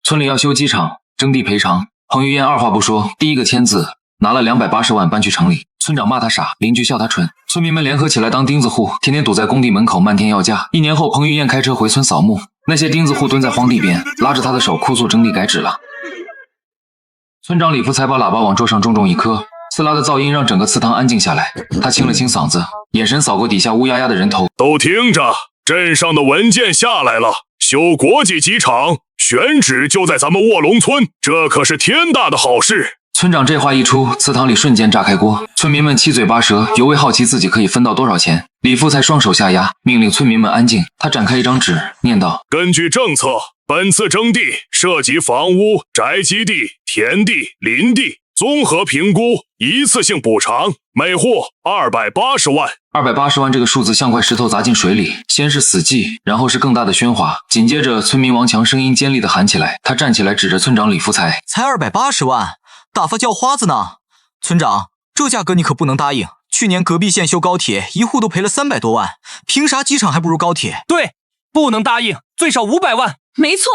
村里要修机场，征地赔偿。彭于晏二话不说，第一个签字，拿了280万搬去城里。村长骂他傻，邻居笑他蠢，村民们联合起来当钉子户，天天堵在工地门口漫天要价。1年后，彭于晏开车回村扫墓，那些钉子户蹲在荒地边，拉着他的手哭诉征地改旨了。村长李福才把喇叭往桌上重重一磕，刺啦的噪音让整个祠堂安静下来。他清了清嗓子，眼神扫过底下乌压压的人头，都听着，镇上的文件下来了，修国际机场，选址就在咱们卧龙村，这可是天大的好事。村长这话一出，祠堂里瞬间炸开锅，村民们七嘴八舌，尤为好奇自己可以分到多少钱。李福才双手下压，命令村民们安静。他展开一张纸，念道：根据政策，本次征地涉及房屋、宅基地、田地、林地，综合评估，一次性补偿，每户280万。280万这个数字像块石头砸进水里，先是死寂，然后是更大的喧哗。紧接着，村民王强声音尖利地喊起来，他站起来指着村长李福才：才280万，打发叫花子呢！村长，这价格你可不能答应。去年隔壁县修高铁，一户都赔了300多万，凭啥机场还不如高铁？对，不能答应，最少500万。没错，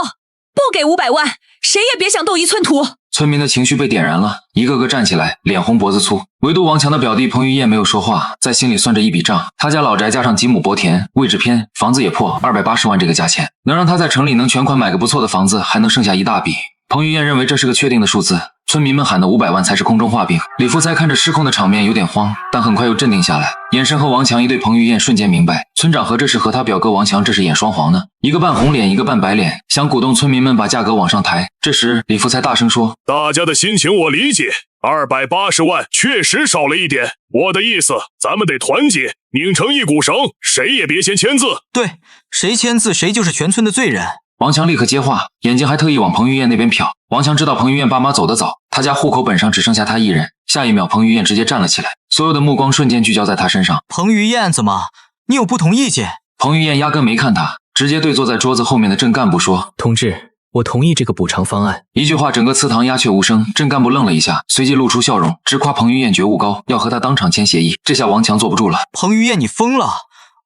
不给500万，谁也别想动一寸土。村民的情绪被点燃了，一个个站起来，脸红脖子粗。唯独王强的表弟彭于晏没有说话，在心里算着一笔账。他家老宅加上几亩薄田，位置偏，房子也破，280万这个价钱，能让他在城里能全款买个不错的房子，还能剩下一大笔。彭于晏认为这是个确定的数字，村民们喊的500万才是空中画饼。李福才看着失控的场面有点慌，但很快又镇定下来，眼神和王强一对，彭于晏瞬间明白，村长这是和他表哥王强这是演双簧呢，一个扮红脸，一个扮白脸，想鼓动村民们把价格往上抬。这时李福才大声说：大家的心情我理解，280万确实少了一点，我的意思，咱们得团结，拧成一股绳，谁也别先签字。对，谁签字谁就是全村的罪人。王强立刻接话，眼睛还特意往彭于晏那边瞟。王强知道彭于晏爸妈走得早，他家户口本上只剩下他一人。下一秒，彭于晏直接站了起来，所有的目光瞬间聚焦在他身上。彭于晏，怎么？你有不同意见？彭于晏压根没看他，直接对坐在桌子后面的镇干部说：同志，我同意这个补偿方案。一句话，整个祠堂鸦雀无声。镇干部愣了一下，随即露出笑容，直夸彭于晏觉悟高，要和他当场签协议。这下王强坐不住了：彭于晏，你疯了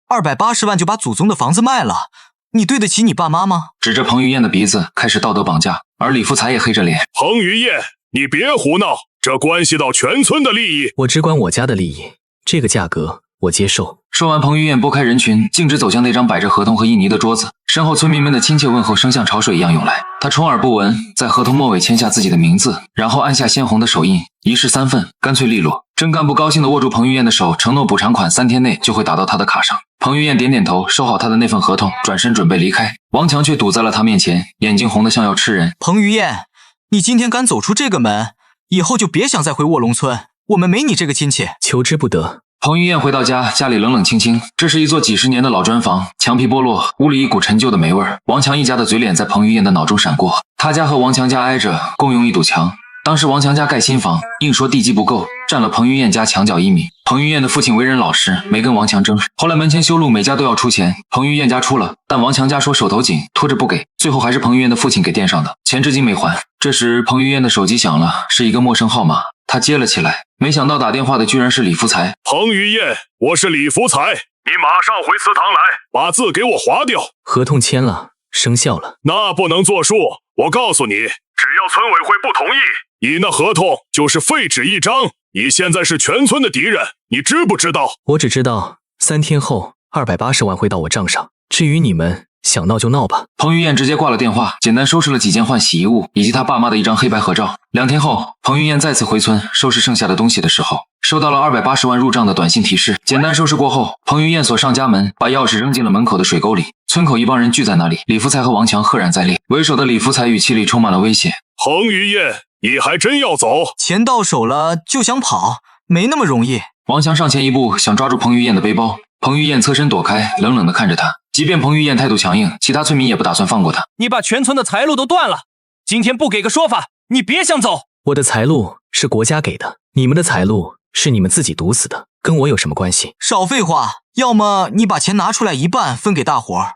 ？280万就把祖宗的房子卖了？你对得起你爸妈吗？指着彭于晏的鼻子开始道德绑架，而李福才也黑着脸：彭于晏，你别胡闹，这关系到全村的利益。我只管我家的利益，这个价格我接受。说完，彭于晏拨开人群，径直走向那张摆着合同和印泥的桌子，身后村民们的亲切问候声像潮水一样涌来。他充耳不闻，在合同末尾签下自己的名字，然后按下鲜红的手印，一式3份，干脆利落。镇干部高兴地握住彭于晏的手，承诺补偿款3天内就会打到他的卡上。彭于晏点点头，收好他的那份合同，转身准备离开。王强却堵在了他面前，眼睛红得像要吃人。彭于晏，你今天敢走出这个门，以后就别想再回卧龙村，我们没你这个亲戚。求之不得。彭于晏回到家，家里冷冷清清，这是一座几十年的老砖房，墙皮剥落，屋里一股陈旧的霉味儿。王强一家的嘴脸在彭于晏的脑中闪过，他家和王强家挨着，共用一堵墙。当时王强家盖新房，硬说地基不够，占了彭于晏家墙角1米。彭于晏的父亲为人老实，没跟王强争。后来门前修路，每家都要出钱，彭于晏家出了，但王强家说手头紧，拖着不给，最后还是彭于晏的父亲给垫上的，钱至今没还。这时彭于晏的手机响了，是一个陌生号码，他接了起来，没想到打电话的居然是李福才。彭于晏，我是李福才，你马上回祠堂来，把字给我划掉。合同签了，生效了。那不能作数，我告诉你，只要村委会不同意，你那合同就是废纸一张。你现在是全村的敌人，你知不知道？我只知道3天后280万会到我账上，至于你们想闹就闹吧。彭于晏直接挂了电话，简单收拾了几件换洗衣物以及他爸妈的一张黑白合照。2天后，彭于晏再次回村收拾剩下的东西的时候，收到了280万入账的短信提示。简单收拾过后，彭于晏锁上家门，把钥匙扔进了门口的水沟里。村口一帮人聚在那里，李福才和王强赫然在列。为首的李福才语气里充满了威胁：彭于晏，你还真要走？钱到手了就想跑，没那么容易。王强上前一步，想抓住彭于晏的背包。彭于晏侧身躲开，冷冷地看着他。即便彭于晏态度强硬，其他村民也不打算放过他。你把全村的财路都断了，今天不给个说法，你别想走。我的财路是国家给的，你们的财路是你们自己堵死的，跟我有什么关系？少废话，要么你把钱拿出来一半分给大伙儿，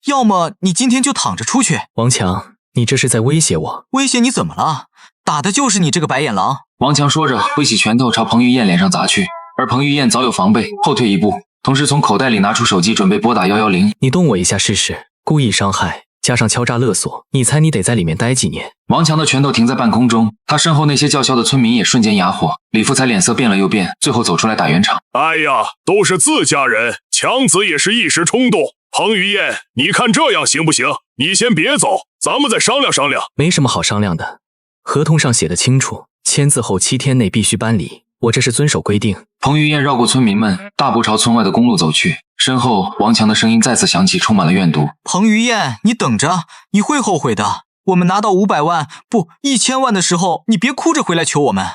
要么你今天就躺着出去。王强，你这是在威胁我？威胁你怎么了？打的就是你这个白眼狼。王强说着，挥起拳头朝彭于晏脸上砸去，而彭于晏早有防备，后退一步，同时从口袋里拿出手机准备拨打110。你动我一下试试，故意伤害加上敲诈勒索，你猜你得在里面待几年？王强的拳头停在半空中，他身后那些叫嚣的村民也瞬间哑火。李福才脸色变了又变，最后走出来打圆场。哎呀，都是自家人，强子也是一时冲动。彭于晏，你看这样行不行？你先别走，咱们再商量商量。没什么好商量的，合同上写的清楚，签字后7天内必须搬离，我这是遵守规定。彭于晏绕过村民们，大步朝村外的公路走去。身后，王强的声音再次响起，充满了怨毒。彭于晏，你等着，你会后悔的。我们拿到500万，不，1000万的时候，你别哭着回来求我们。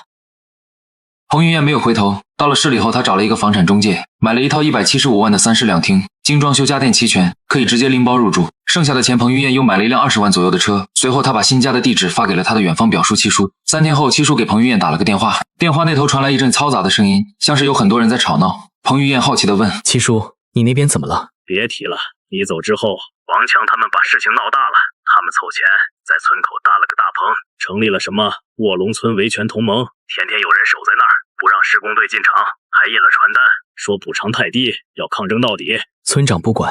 彭于晏没有回头，到了市里后，他找了一个房产中介，买了一套175万的3室2厅，精装修家电齐全，可以直接拎包入住。剩下的钱，彭于晏又买了一辆20万左右的车。随后，他把新家的地址发给了他的远方表叔七叔。3天后，七叔给彭于晏打了个电话，电话那头传来一阵嘈杂的声音，像是有很多人在吵闹。彭于晏好奇地问：“七叔，你那边怎么了？”别提了，你走之后，王强他们把事情闹大了，他们凑钱在村口搭了个大棚，成立了什么卧龙村维权同盟，天天有人守在那儿，不让施工队进场，还印了传单，说补偿太低，要抗争到底。村长不管，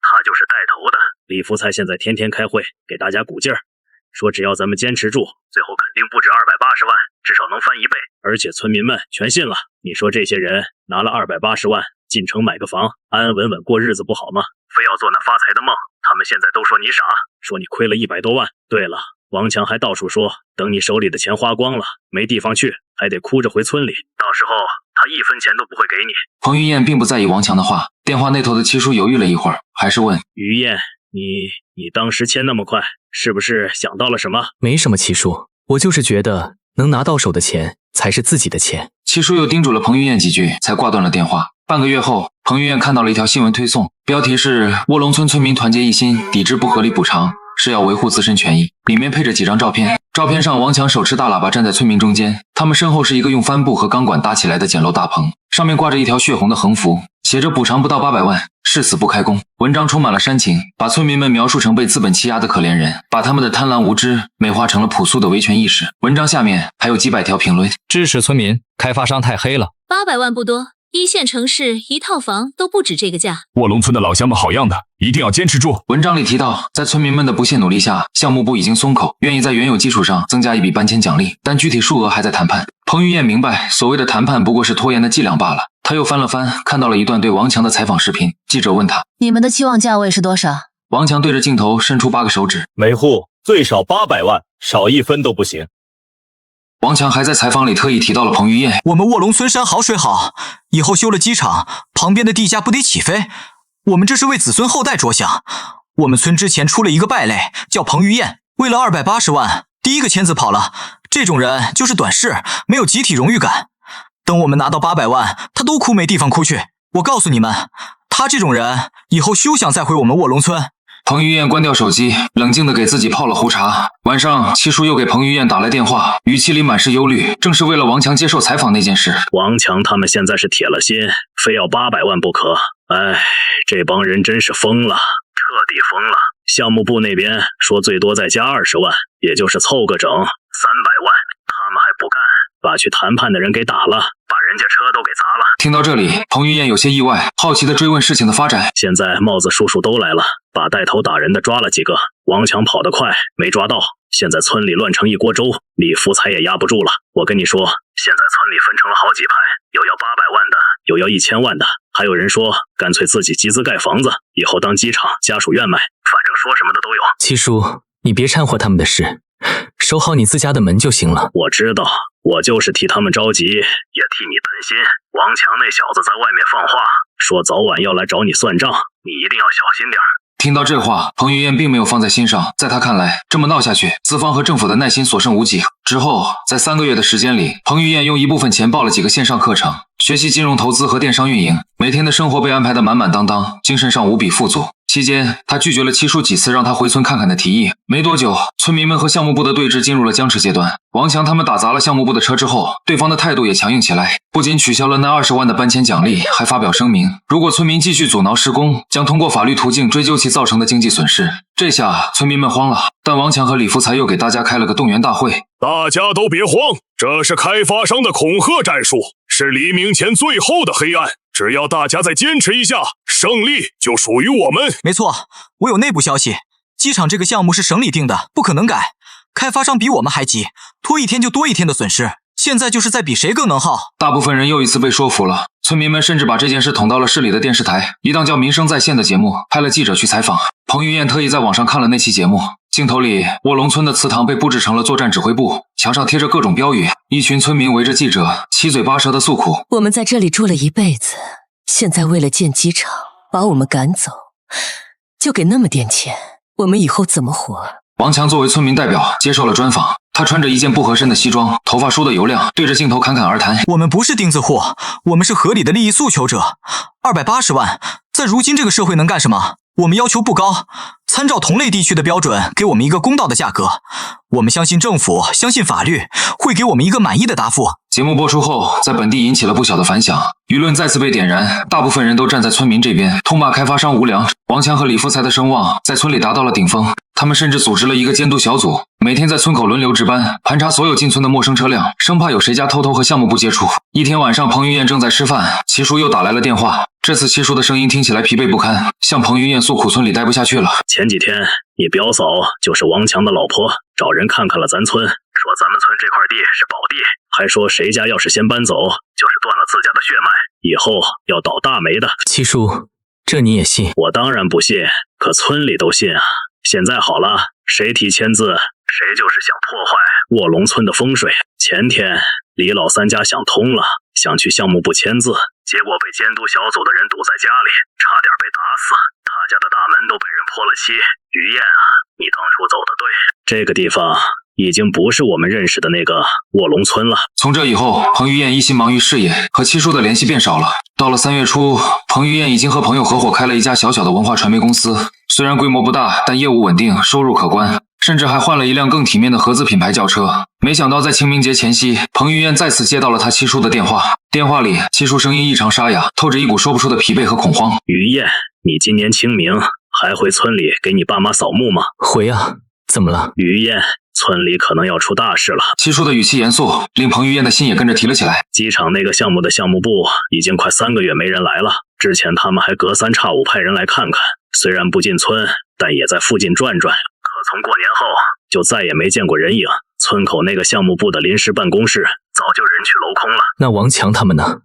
他就是带头的。李福才现在天天开会，给大家鼓劲儿，说只要咱们坚持住，最后肯定不止280万，至少能翻1倍。而且村民们全信了。你说这些人拿了280万进城买个房，安安稳稳过日子不好吗？非要做那发财的梦，他们现在都说你傻，说你亏了100多万。对了，王强还到处说，等你手里的钱花光了，没地方去，还得哭着回村里，到时候他1分钱都不会给你。彭于晏并不在意王强的话，电话那头的七叔犹豫了一会儿，还是问：“于晏，你当时签那么快，是不是想到了什么？”没什么，七叔，我就是觉得能拿到手的钱才是自己的钱。七叔又叮嘱了彭于晏几句，才挂断了电话。半个月后，彭于晏看到了一条新闻推送，标题是“卧龙村村民团结一心，抵制不合理补偿，是要维护自身权益”，里面配着几张照片。照片上，王强手持大喇叭站在村民中间，他们身后是一个用帆布和钢管搭起来的简陋大棚，上面挂着一条血红的横幅，写着补偿不到800万，誓死不开工。文章充满了煽情，把村民们描述成被资本欺压的可怜人，把他们的贪婪无知美化成了朴素的维权意识。文章下面还有几百条评论：支持村民，开发商太黑了。800万不多，1线城市一套房都不止这个价。卧龙村的老乡们好样的，一定要坚持住。文章里提到，在村民们的不懈努力下，项目部已经松口，愿意在原有基础上增加一笔搬迁奖励，但具体数额还在谈判。彭于晏明白，所谓的谈判不过是拖延的伎俩罢了。他又翻了翻，看到了一段对王强的采访视频。记者问他：“你们的期望价位是多少？”王强对着镜头伸出8个手指：“每户最少800万，少1分都不行。”王强还在采访里特意提到了彭于晏：“我们卧龙村山好水好，以后修了机场，旁边的地价不得起飞？我们这是为子孙后代着想。我们村之前出了一个败类，叫彭于晏，为了280万，第一个签字跑了。这种人就是短视，没有集体荣誉感。等我们拿到800万，他都哭没地方哭去。我告诉你们，他这种人以后休想再回我们卧龙村。”彭于晏关掉手机，冷静地给自己泡了壶茶。晚上，七叔又给彭于晏打来电话，语气里满是忧虑，正是为了王强接受采访那件事。王强他们现在是铁了心，非要800万不可。哎，这帮人真是疯了，彻底疯了。项目部那边说最多再加20万，也就是凑个整300万，他们还不干，把去谈判的人给打了，把人家车都给砸了。听到这里，彭于晏有些意外，好奇地追问事情的发展。现在帽子叔叔都来了，把带头打人的抓了几个，王强跑得快，没抓到。现在村里乱成一锅粥，李福才也压不住了。我跟你说，现在村里分成了好几派，有要800万的，有要1000万的，还有人说干脆自己集资盖房子，以后当机场家属院卖，反正说什么的都有。七叔，你别掺和他们的事，守好你自家的门就行了。我知道，我就是替他们着急，也替你担心。王强那小子在外面放话，说早晚要来找你算账，你一定要小心点。听到这话，彭于晏并没有放在心上。在他看来，这么闹下去，资方和政府的耐心所剩无几。之后，在3个月的时间里，彭于晏用一部分钱报了几个线上课程，学习金融投资和电商运营，每天的生活被安排得满满当当，精神上无比富足。期间，他拒绝了七叔几次让他回村看看的提议。没多久，村民们和项目部的对峙进入了僵持阶段。王强他们打砸了项目部的车之后，对方的态度也强硬起来，不仅取消了那20万的搬迁奖励，还发表声明，如果村民继续阻挠施工，将通过法律途径追究其造成的经济损失。这下村民们慌了，但王强和李福才又给大家开了个动员大会。大家都别慌，这是开发商的恐吓战术，是黎明前最后的黑暗。只要大家再坚持一下，胜利就属于我们。没错，我有内部消息，机场这个项目是省里定的，不可能改。开发商比我们还急，拖一天就多一天的损失。现在就是在比谁更能耗。大部分人又一次被说服了，村民们甚至把这件事捅到了市里的电视台，一档叫《民生在线》的节目，派了记者去采访。彭于晏特意在网上看了那期节目，镜头里卧龙村的祠堂被布置成了作战指挥部，墙上贴着各种标语，一群村民围着记者，七嘴八舌的诉苦。我们在这里住了一辈子，现在为了建机场把我们赶走，就给那么点钱，我们以后怎么活？王强作为村民代表接受了专访，他穿着一件不合身的西装，头发梳得油亮，对着镜头侃侃而谈。我们不是钉子户，我们是合理的利益诉求者。280万，在如今这个社会能干什么？我们要求不高，参照同类地区的标准，给我们一个公道的价格。我们相信政府，相信法律，会给我们一个满意的答复。节目播出后，在本地引起了不小的反响，舆论再次被点燃，大部分人都站在村民这边，痛骂开发商无良。王强和李福才的声望在村里达到了顶峰，他们甚至组织了一个监督小组，每天在村口轮流值班，盘查所有进村的陌生车辆，生怕有谁家偷偷和项目部接触。一天晚上，彭于晏正在吃饭，齐叔又打来了电话。这次齐叔的声音听起来疲惫不堪，向彭于晏诉苦村里待不下去了。前几天你表嫂就是王强的老婆，找人看看了咱村，说咱们村这块地是宝地，还说谁家要是先搬走，就是断了自家的血脉，以后要倒大霉的。七叔，这你也信？我当然不信，可村里都信啊。现在好了，谁提签字，谁就是想破坏卧龙村的风水。前天李老三家想通了，想去项目部签字，结果被监督小组的人堵在家里，差点被打死。他家的大门都被人泼了漆。于晏啊，你当初走的对，这个地方已经不是我们认识的那个卧龙村了。从这以后，彭于晏一心忙于事业，和七叔的联系变少了。到了3月初，彭于晏已经和朋友合伙开了一家小小的文化传媒公司，虽然规模不大，但业务稳定，收入可观，甚至还换了一辆更体面的合资品牌轿车。没想到在清明节前夕，彭于晏再次接到了他七叔的电话。电话里，七叔声音异常沙哑，透着一股说不出的疲惫和恐慌。于晏，你今年清明还回村里给你爸妈扫墓吗？回啊，怎么了？于晏，村里可能要出大事了。七叔的语气严肃，令彭于晏的心也跟着提了起来。机场那个项目的项目部已经快3个月没人来了，之前他们还隔3差5派人来看看，虽然不进村，但也在附近转转。可从过年后就再也没见过人影，村口那个项目部的临时办公室早就人去楼空了。那王强他们呢？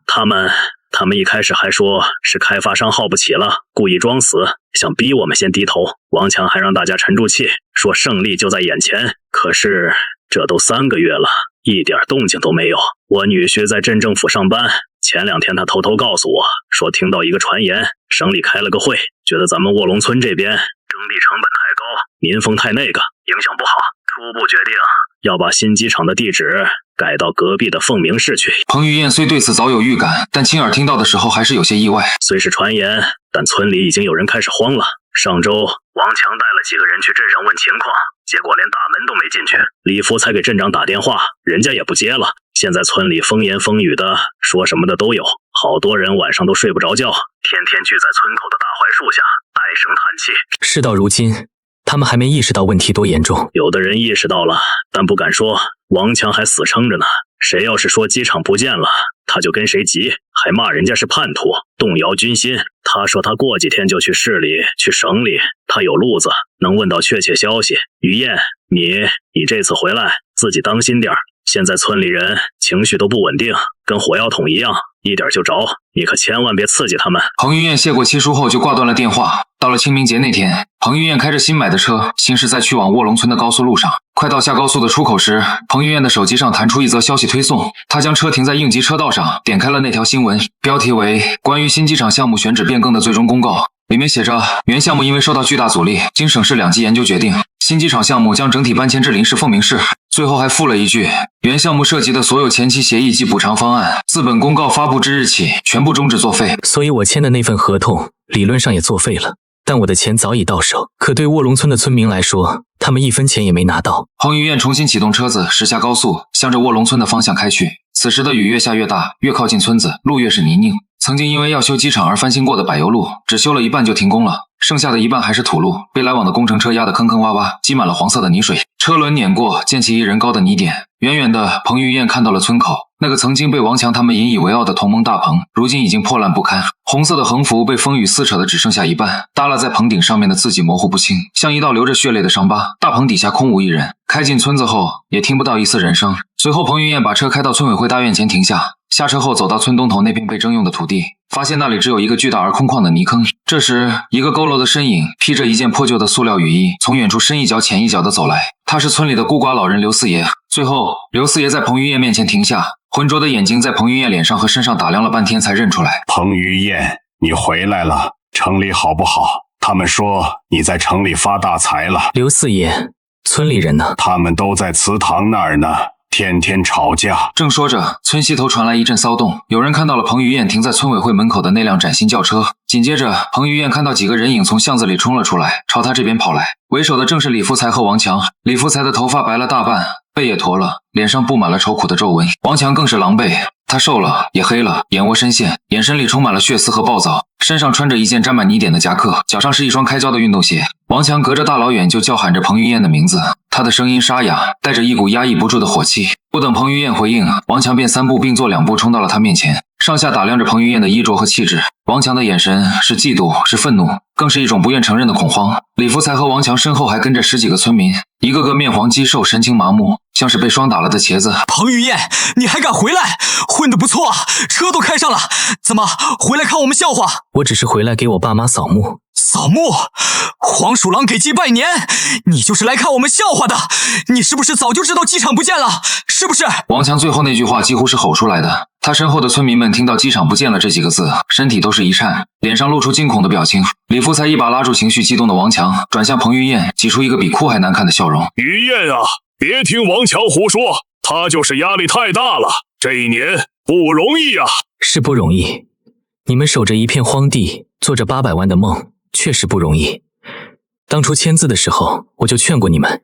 他们一开始还说是开发商耗不起了，故意装死，想逼我们先低头。王强还让大家沉住气，说胜利就在眼前。可是这都3个月了，一点动静都没有。我女婿在镇政府上班，前2天他偷偷告诉我，说听到一个传言，省里开了个会，觉得咱们卧龙村这边征地成本太高，民风太那个，影响不好，初步决定要把新机场的地址改到隔壁的凤鸣市去。彭于晏虽对此早有预感，但亲耳听到的时候还是有些意外。虽是传言，但村里已经有人开始慌了。上周王强带了几个人去镇上问情况，结果连大门都没进去。李福才给镇长打电话，人家也不接了。现在村里风言风语的，说什么的都有，好多人晚上都睡不着觉，天天聚在村口的大槐树下唉声叹气。事到如今，他们还没意识到问题多严重。有的人意识到了，但不敢说。王强还死撑着呢，谁要是说机场不见了，他就跟谁急，还骂人家是叛徒，动摇军心。他说他过几天就去市里，去省里，他有路子，能问到确切消息。于晏，你这次回来自己当心点，现在村里人情绪都不稳定，跟火药桶一样，一点就着，你可千万别刺激他们。彭于晏谢过七叔后就挂断了电话。到了清明节那天，彭于晏开着新买的车，行驶在去往卧龙村的高速路上。快到下高速的出口时，彭于晏的手机上弹出一则消息推送，他将车停在应急车道上，点开了那条新闻，标题为《关于新机场项目选址变更的最终公告》。里面写着，原项目因为受到巨大阻力，经省市2级研究决定，新机场项目将整体搬迁至临时凤鸣市。最后还附了一句，原项目涉及的所有前期协议及补偿方案，自本公告发布之日起，全部终止作废。所以我签的那份合同，理论上也作废了。但我的钱早已到手，可对卧龙村的村民来说，他们1分钱也没拿到。彭于晏重新启动车子，驶下高速，向着卧龙村的方向开去。此时的雨越下越大，越靠近村子，路越是泥泞。曾经因为要修机场而翻新过的柏油路，只修了一半就停工了，剩下的一半还是土路，被来往的工程车压得坑坑洼洼，积满了黄色的泥水。车轮碾过溅起1人高的泥点。远远的，彭于晏看到了村口，那个曾经被王强他们引以为傲的同盟大棚，如今已经破烂不堪。红色的横幅被风雨撕扯的只剩下一半，耷拉在棚顶上面的字迹模糊不清，像一道流着血泪的伤疤。大棚底下空无一人，开进村子后也听不到一丝人声。随后，彭于晏把车开到村委会大院前停下，下车后走到村东头那片被征用的土地，发现那里只有一个巨大而空旷的泥坑。这时，一个佝偻的身影披着一件破旧的塑料雨衣，从远处深一脚浅一脚地走来。他是村里的孤寡老人刘四爷。最后，刘四爷在彭于晏面前停下，浑浊的眼睛在彭于晏脸上和身上打量了半天，才认出来。彭于晏，你回来了，城里好不好？他们说你在城里发大财了。刘四爷，村里人呢？他们都在祠堂那儿呢。天天吵架。正说着，村西头传来一阵骚动，有人看到了彭于晏停在村委会门口的那辆崭新轿车。紧接着，彭于晏看到几个人影从巷子里冲了出来，朝他这边跑来。为首的正是李福才和王强。李福才的头发白了大半，背也驼了，脸上布满了愁苦的皱纹。王强更是狼狈，他瘦了，也黑了，眼窝深陷，眼神里充满了血丝和暴躁，身上穿着一件沾满泥点的夹克，脚上是一双开胶的运动鞋。王强隔着大老远就叫喊着彭于晏的名字，他的声音沙哑，带着一股压抑不住的火气。不等彭于晏回应，王强便3步并作2步冲到了他面前，上下打量着彭于晏的衣着和气质。王强的眼神是嫉妒，是愤怒，更是一种不愿承认的恐慌。李福才和王强身后还跟着10几个村民，一个个面黄肌瘦，神情麻木，像是被霜打了的茄子。彭于晏，你还敢回来？混得不错啊，车都开上了，怎么回来看我们笑话？我只是回来给我爸妈扫墓。扫墓？黄鼠狼给鸡拜年，你就是来看我们笑话的？你是不是早就知道机场不见了？是不是？王强最后那句话几乎是吼出来的。他身后的村民们听到机场不见了这几个字，身体都是一颤，脸上露出惊恐的表情。李福才一把拉住情绪激动的王强，转向彭于晏，挤出一个比哭还难看的笑容。于晏啊，别听王强胡说，他就是压力太大了，这一年不容易啊。是不容易，你们守着一片荒地，做着800万的梦，确实不容易。当初签字的时候，我就劝过你们，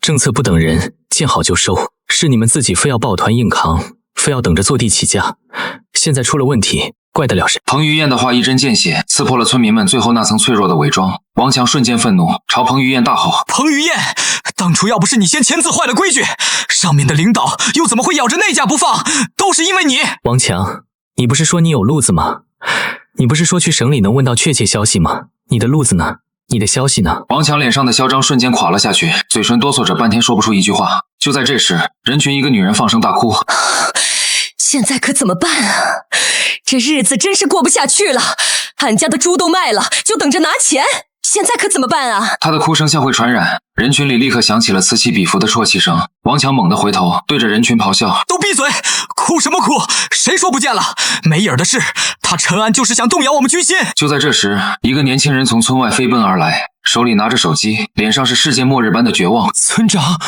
政策不等人，见好就收，是你们自己非要抱团硬扛，非要等着坐地起价，现在出了问题，怪得了谁？彭于晏的话一针见血，刺破了村民们最后那层脆弱的伪装。王强瞬间愤怒，朝彭于晏大吼：彭于晏，当初要不是你先签字坏了规矩，上面的领导又怎么会咬着那家不放？都是因为你。王强，你不是说你有路子吗？你不是说去省里能问到确切消息吗？你的路子呢？你的消息呢？王强脸上的嚣张瞬间垮了下去，嘴唇哆嗦着，半天说不出一句话。就在这时，人群一个女人放声大哭：现在可怎么办啊？这日子真是过不下去了，俺家的猪都卖了，就等着拿钱，现在可怎么办啊？她的哭声像会传染，人群里立刻响起了此起彼伏的啜泣声。王强猛地回头，对着人群咆哮：都闭嘴！哭什么哭？谁说不见了？没影儿的事，他陈安就是想动摇我们军心。就在这时，一个年轻人从村外飞奔而来，手里拿着手机，脸上是世界末日般的绝望。村长，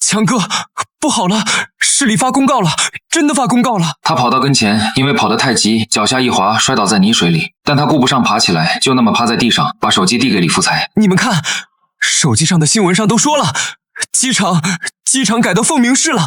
强哥，不好了，市里发公告了，真的发公告了。他跑到跟前，因为跑得太急，脚下一滑，摔倒在泥水里，但他顾不上爬起来，就那么趴在地上，把手机递给李福才。你们看，手机上的新闻上都说了，机场改到凤鸣市了，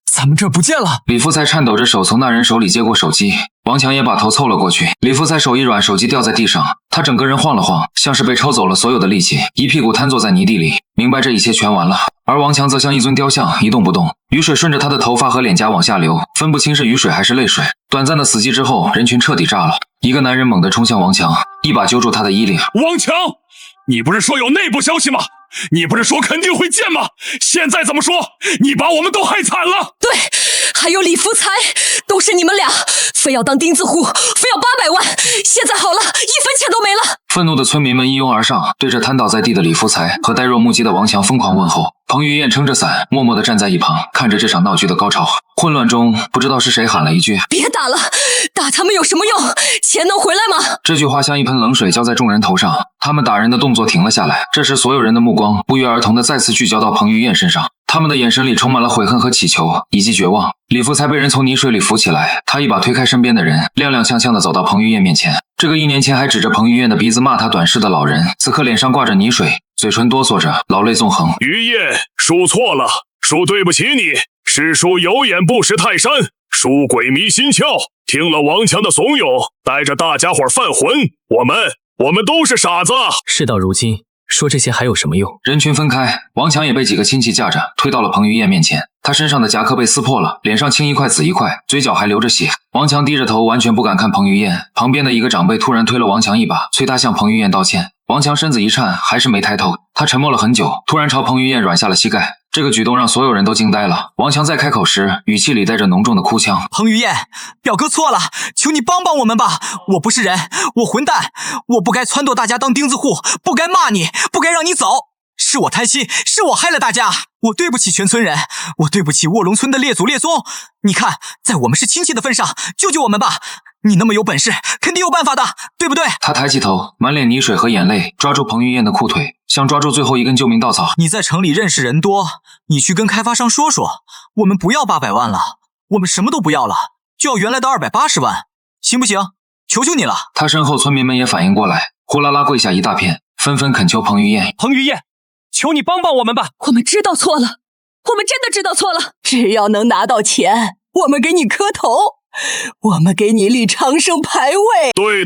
咱们这不见了。李福才颤抖着手从那人手里接过手机，王强也把头凑了过去。李福才手一软，手机掉在地上，他整个人晃了晃，像是被抽走了所有的力气，一屁股瘫坐在泥地里，明白这一切全完了。而王强则像一尊雕像，一动不动，雨水顺着他的头发和脸颊往下流，分不清是雨水还是泪水。短暂的死寂之后，人群彻底炸了。一个男人猛地冲向王强，一把揪住他的衣领。王强，你不是说有内部消息吗？你不是说肯定会见吗？现在怎么说？你把我们都害惨了。对，还有李福才，都是你们俩，非要当钉子户，非要800万，现在好了，1分钱都没了。愤怒的村民们一拥而上，对着瘫倒在地的李福才和呆若木鸡的王强疯狂问候。彭于晏撑着伞，默默地站在一旁，看着这场闹剧的高潮。混乱中，不知道是谁喊了一句：别打了，打他们有什么用？钱能回来吗？这句话像一盆冷水浇在众人头上，他们打人的动作停了下来。这时，所有人的目光不约而同地再次聚焦到彭于晏身上，他们的眼神里充满了悔恨和乞求，以及绝望。李福才被人从泥水里扶起来，他一把推开身边的人，踉踉跄跄地走到彭于晏面前。这个1年前还指着彭于晏的鼻子骂他短视的老人，此刻脸上挂着泥水，嘴唇哆嗦着，老泪纵横。于晏，叔错了，叔对不起你，是叔有眼不识泰山，叔鬼迷心窍，听了王强的怂恿，带着大家伙犯浑，我们都是傻子。事到如今，说这些还有什么用？人群分开，王强也被几个亲戚架着推到了彭于晏面前。他身上的夹克被撕破了，脸上青一块紫一块，嘴角还流着血。王强低着头，完全不敢看彭于晏。旁边的一个长辈突然推了王强一把，催他向彭于晏道歉。王强身子一颤，还是没抬头。他沉默了很久，突然朝彭于晏软下了膝盖。这个举动让所有人都惊呆了。王强在开口时，语气里带着浓重的哭腔：“彭于晏，表哥错了，求你帮帮我们吧！我不是人，我混蛋，我不该撺掇大家当钉子户，不该骂你，不该让你走。是我贪心，是我害了大家，我对不起全村人，我对不起卧龙村的列祖列宗。你看，在我们是亲戚的份上，救救我们吧！你那么有本事，肯定有办法的，对不对？”他抬起头，满脸泥水和眼泪，抓住彭于晏的裤腿，像抓住最后一根救命稻草。你在城里认识人多，你去跟开发商说说，我们不要800万了，我们什么都不要了，就要原来的280万，行不行？求求你了。他身后村民们也反应过来，呼啦啦跪下一大片，纷纷恳求彭于晏：“彭于晏，求你帮帮我们吧！我们知道错了，我们真的知道错了。只要能拿到钱，我们给你磕头，我们给你立长生牌位。对，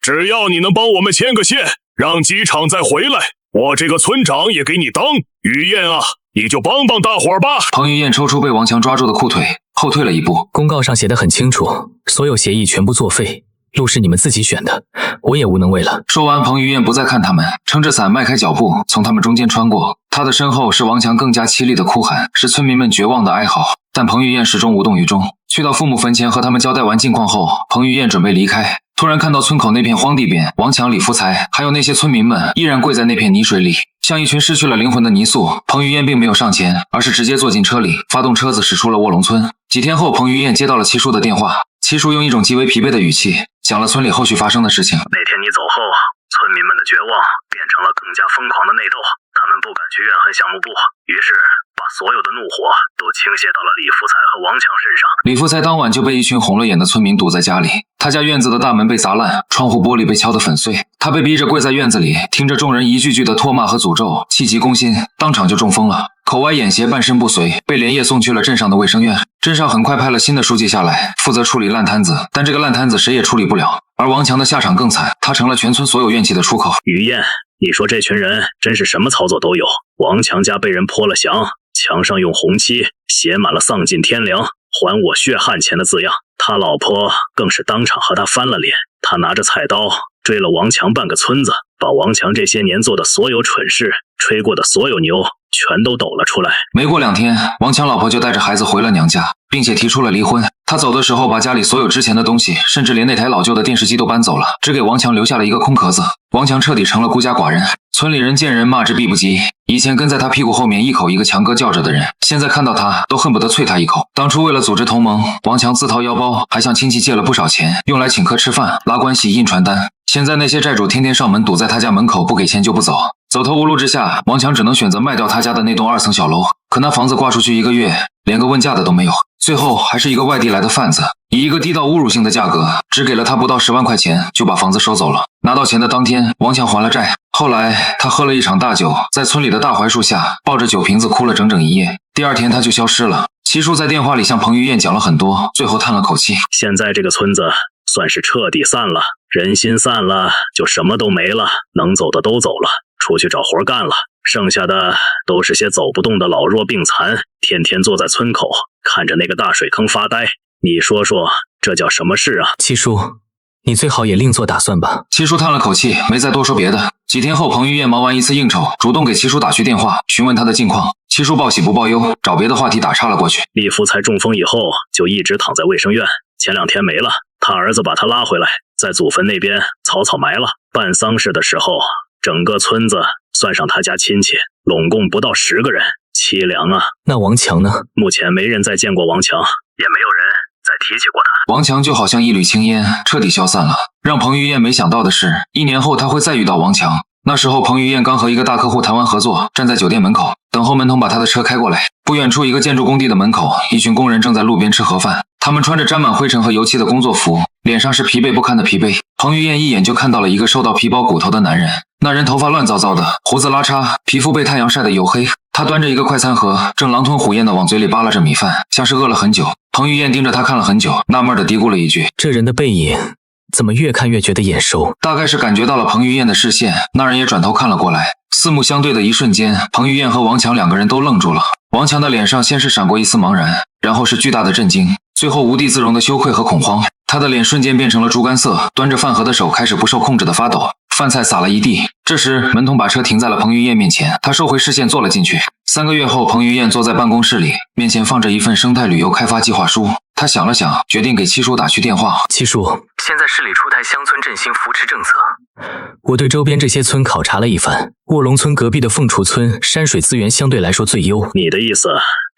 只要你能帮我们牵个线，让机场再回来，我这个村长也给你当。于晏啊，你就帮帮大伙儿吧。”彭于晏抽出被王强抓住的裤腿，后退了一步。公告上写得很清楚，所有协议全部作废，路是你们自己选的，我也无能为了。说完，彭于晏不再看他们，撑着伞迈开脚步从他们中间穿过。他的身后是王强更加凄厉的哭喊，是村民们绝望的哀嚎。但彭于晏始终无动于衷。去到父母坟前和他们交代完近况后，彭于晏准备离开，突然看到村口那片荒地边，王强、李福才还有那些村民们依然跪在那片泥水里，像一群失去了灵魂的泥塑。彭于晏并没有上前，而是直接坐进车里，发动车子驶出了卧龙村。几天后，彭于晏接到了七叔的电话，七叔用一种极为疲惫的语气讲了村里后续发生的事情。那天你走后，村民们的绝望变成了更加疯狂的内斗，他们不敢去怨恨项目部，于是把所有的怒火都倾泻到了李福才和王强身上。李福才当晚就被一群红了眼的村民堵在家里，他家院子的大门被砸烂，窗户玻璃被敲得粉碎，他被逼着跪在院子里，听着众人一句句的唾骂和诅咒，气急攻心，当场就中风了，口歪眼斜，半身不遂，被连夜送去了镇上的卫生院。镇上很快派了新的书记下来，负责处理烂摊子，但这个烂摊子谁也处理不了。而王强的下场更惨，他成了全村所有怨气的出口。于晏，你说这群人真是什么操作都有。王强家被人泼了翔，墙上用红漆写满了丧尽天良，还我血汗钱的字样。他老婆更是当场和他翻了脸，他拿着菜刀追了王强半个村子，把王强这些年做的所有蠢事，吹过的所有牛全都抖了出来。没过2天，王强老婆就带着孩子回了娘家，并且提出了离婚。他走的时候把家里所有值钱的东西，甚至连那台老旧的电视机都搬走了，只给王强留下了一个空壳子。王强彻底成了孤家寡人，村里人见人骂之必不及。以前跟在他屁股后面一口一个强哥叫着的人，现在看到他都恨不得啐他一口。当初为了组织同盟，王强自掏腰包，还向亲戚借了不少钱，用来请客吃饭、拉关系、印传单。现在那些债主天天上门堵在他家门口，不给钱就不走。走投无路之下，王强只能选择卖掉他家的那栋2层小楼。可那房子挂出去1个月，连个问价的都没有。最后还是一个外地来的贩子，以一个低到侮辱性的价格，只给了他不到10万块钱，就把房子收走了。拿到钱的当天，王强还了债。后来他喝了一场大酒，在村里的大槐树下抱着酒瓶子哭了整整1夜。第2天他就消失了。七叔在电话里向彭于晏讲了很多，最后叹了口气：现在这个村子算是彻底散了，人心散了，就什么都没了，能走的都走了，出去找活干了，剩下的都是些走不动的老弱病残，天天坐在村口看着那个大水坑发呆。你说说，这叫什么事啊？七叔，你最好也另做打算吧。七叔叹了口气，没再多说别的。几天后，彭于晏忙完一次应酬，主动给七叔打去电话，询问他的近况。七叔报喜不报忧，找别的话题打岔了过去。李福才中风以后就一直躺在卫生院，前2天没了，他儿子把他拉回来，在祖坟那边草草埋了。办丧事的时候，整个村子算上他家亲戚，拢共不到10个人，凄凉啊！那王强呢？目前没人再见过王强，也没有人再提起过他。王强就好像一缕青烟，彻底消散了。让彭于晏没想到的是，1年后他会再遇到王强。那时候彭于晏刚和一个大客户谈完合作，站在酒店门口等候门童把他的车开过来。不远处一个建筑工地的门口，一群工人正在路边吃盒饭，他们穿着沾满灰尘和油漆的工作服，脸上是疲惫不堪的疲惫。彭于晏一眼就看到了一个瘦到皮包骨头的男人，那人头发乱糟糟的，胡子拉碴，皮肤被太阳晒得黝黑。他端着一个快餐盒，正狼吞虎咽地往嘴里扒拉着米饭，像是饿了很久。彭于晏盯着他看了很久，纳闷地嘀咕了一句：这人的背影怎么越看越觉得眼熟？大概是感觉到了彭于晏的视线，那人也转头看了过来。四目相对的一瞬间，彭于晏和王强两个人都愣住了。王强的脸上先是闪过一丝茫然，然后是巨大的震惊，最后无地自容的羞愧和恐慌。他的脸瞬间变成了猪肝色，端着饭盒的手开始不受控制的发抖，饭菜洒了一地。这时门童把车停在了彭于晏面前，他收回视线坐了进去。3个月后，彭于晏坐在办公室里，面前放着一份生态旅游开发计划书。他想了想，决定给七叔打去电话。七叔，现在市里出台乡村振兴扶持政策，我对周边这些村考察了一番，卧龙村隔壁的凤雏村山水资源相对来说最优。你的意思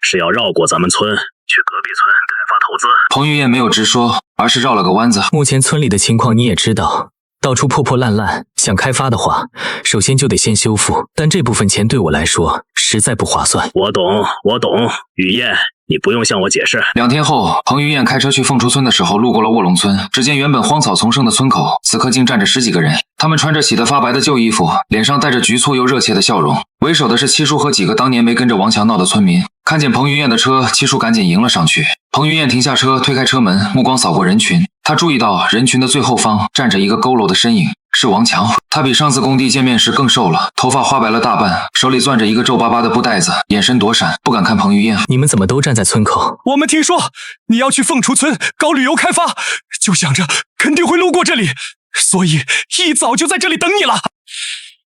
是要绕过咱们村，去隔壁村开发投资？彭于晏没有直说，而是绕了个弯子。目前村里的情况你也知道，到处破破烂烂，想开发的话，首先就得先修复，但这部分钱对我来说实在不划算。我懂，雨燕，你不用向我解释。2天后，彭于晏开车去凤雏村的时候，路过了卧龙村，只见原本荒草丛生的村口，此刻竟站着10几个人。他们穿着洗得发白的旧衣服，脸上带着局促又热切的笑容。为首的是七叔和几个当年没跟着王强闹的村民。看见彭于晏的车，七叔赶紧迎了上去。彭于晏停下车，推开车门，目光扫过人群。他注意到人群的最后方站着一个佝偻的身影，是王强。他比上次工地见面时更瘦了，头发花白了大半，手里攥着一个皱巴巴的布袋子，眼神躲闪，不敢看彭于晏。你们怎么都站在村口？我们听说你要去凤雏村搞旅游开发，就想着肯定会路过这里，所以一早就在这里等你了。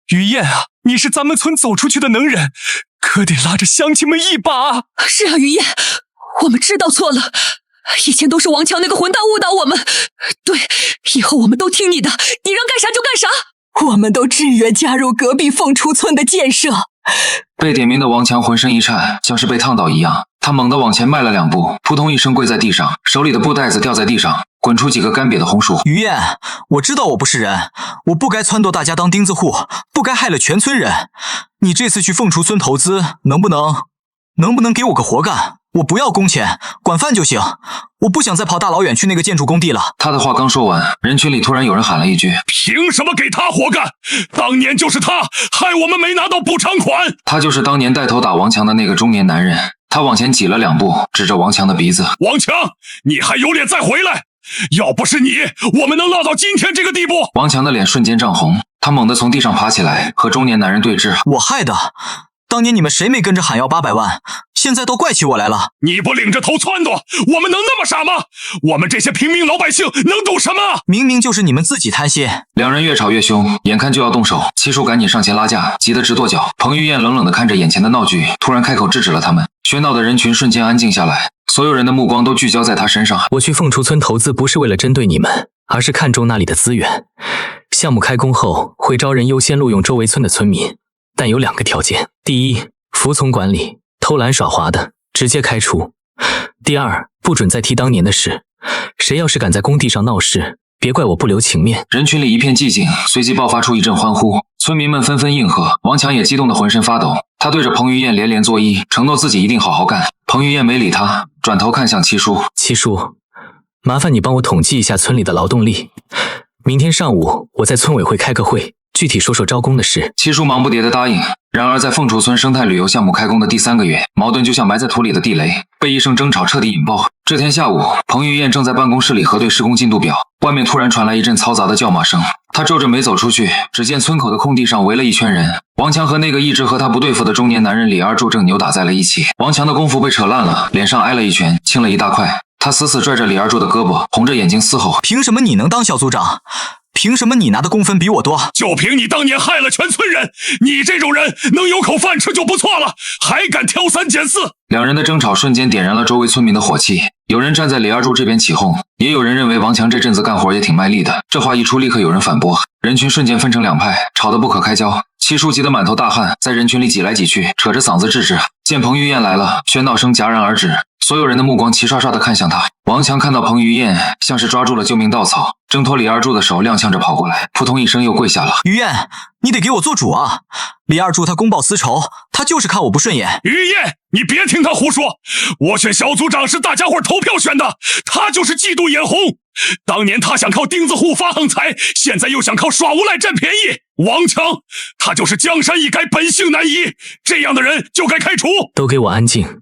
于晏啊，你是咱们村走出去的能人，可得拉着乡亲们一把。是啊，于晏，我们知道错了，以前都是王强那个混蛋误导我们。对，以后我们都听你的，你让干啥就干啥。我们都志愿加入隔壁凤雏村的建设。被点名的王强浑身一颤，像是被烫到一样。他猛地往前迈了2步，扑通一声跪在地上，手里的布袋子掉在地上，滚出几个干瘪的红薯。于晏，我知道我不是人，我不该撺掇大家当钉子户，不该害了全村人。你这次去凤雏村投资，能不能给我个活干？我不要工钱，管饭就行。我不想再跑大老远去那个建筑工地了。他的话刚说完，人群里突然有人喊了一句：凭什么给他活干？当年就是他害我们没拿到补偿款。他就是当年带头打王强的那个中年男人。他往前挤了2步，指着王强的鼻子：王强，你还有脸再回来？要不是你，我们能落到今天这个地步？王强的脸瞬间涨红，他猛地从地上爬起来，和中年男人对峙。我害的，当年你们谁没跟着喊要800万，现在都怪起我来了。你不领着头撺掇，我们能那么傻吗？我们这些平民老百姓能赌什么？明明就是你们自己贪心。两人越吵越凶，眼看就要动手，七叔赶紧上前拉架，急得直跺脚。彭于晏冷冷地看着眼前的闹剧，突然开口制止了他们。喧闹的人群瞬间安静下来，所有人的目光都聚焦在他身上。我去凤雏村投资不是为了针对你们，而是看中那里的资源。项目开工后会招人优先录用周围村的村民，但有2个条件：第一，服从管理，偷懒耍滑的直接开除；第二，不准再提当年的事，谁要是敢在工地上闹事，别怪我不留情面。人群里一片寂静，随即爆发出一阵欢呼，村民们纷纷应和。王强也激动得浑身发抖，他对着彭于晏连连作揖，承诺自己一定好好干。彭于晏没理他，转头看向七叔：七叔，麻烦你帮我统计一下村里的劳动力，明天上午我在村委会开个会，具体说说招工的事。七叔忙不迭地答应。然而在凤雏村生态旅游项目开工的第3个月，矛盾就像埋在土里的地雷，被一声争吵彻底引爆。这天下午，彭于晏正在办公室里核对施工进度表，外面突然传来一阵嘈杂的叫骂声。他皱着眉走出去，只见村口的空地上围了一圈人。王强和那个一直和他不对付的中年男人李二柱正扭打在了一起。王强的功夫被扯烂了，脸上挨了一拳，青了一大块。他死死拽着李二柱的胳膊，红着眼睛嘶吼：凭什么你能当小组长？凭什么你拿的工分比我多？就凭你当年害了全村人，你这种人能有口饭吃就不错了，还敢挑3拣4。两人的争吵瞬间点燃了周围村民的火气，有人站在李二柱这边起哄，也有人认为王强这阵子干活也挺卖力的。这话一出，立刻有人反驳，人群瞬间分成2派，吵得不可开交。七叔急得满头大汗，在人群里挤来挤去，扯着嗓子制止。见彭于晏来了，喧闹声戛然而止，所有人的目光齐刷刷地看向他。王强看到彭于晏，像是抓住了救命稻草，挣脱李二柱的手，踉跄着跑过来，扑通一声又跪下了。于晏，你得给我做主啊！李二柱他公报私仇，他就是看我不顺眼。于晏，你别听他胡说，我选小组长是大家伙投票选的，他就是嫉妒眼红。当年他想靠钉子户发横财，现在又想靠耍无赖占便宜。王强，他就是江山易改，本性难移，这样的人就该开除。都给我安静！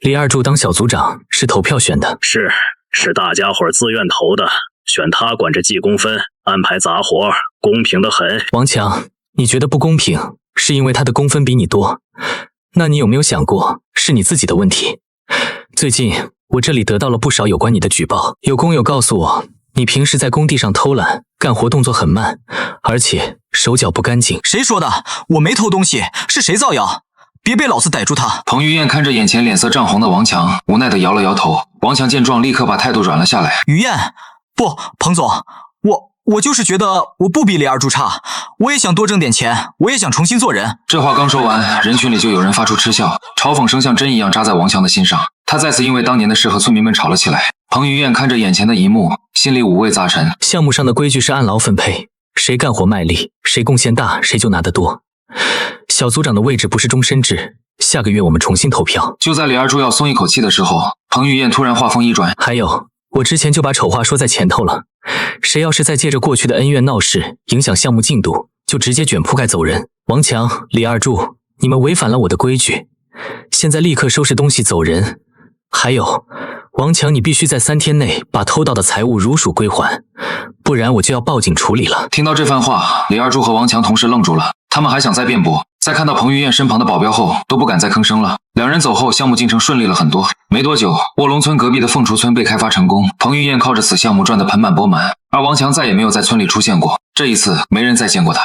李二柱当小组长是投票选的，是大家伙自愿投的，选他管着记工分，安排杂活，公平的很。王强，你觉得不公平，是因为他的功分比你多。那你有没有想过，是你自己的问题？最近我这里得到了不少有关你的举报，有工友告诉我，你平时在工地上偷懒，干活动作很慢，而且手脚不干净。谁说的？我没偷东西，是谁造谣？别被老子逮住他！彭于晏看着眼前脸色涨红的王强，无奈地摇了摇头。王强见状，立刻把态度软了下来。于晏，不，彭总，我就是觉得我不比李二柱差，我也想多挣点钱，我也想重新做人。这话刚说完，人群里就有人发出嗤笑，嘲讽声像针一样扎在王强的心上。他再次因为当年的事和村民们吵了起来。彭于晏看着眼前的一幕，心里五味杂陈。项目上的规矩是按劳分配，谁干活卖力，谁贡献大，谁就拿得多。小组长的位置不是终身制，下个月我们重新投票。就在李二柱要松一口气的时候，彭于晏突然话锋一转，还有，我之前就把丑话说在前头了，谁要是再借着过去的恩怨闹事，影响项目进度，就直接卷铺盖走人。王强、李二柱，你们违反了我的规矩，现在立刻收拾东西走人。还有，王强，你必须在3天内把偷到的财物如数归还，不然我就要报警处理了。听到这番话，李二柱和王强同时愣住了，他们还想再辩驳，在看到彭于晏身旁的保镖后，都不敢再吭声了。两人走后，项目进程顺利了很多。没多久，卧龙村隔壁的凤雏村被开发成功，彭于晏靠着此项目赚得盆满钵满，而王强再也没有在村里出现过。这一次，没人再见过他。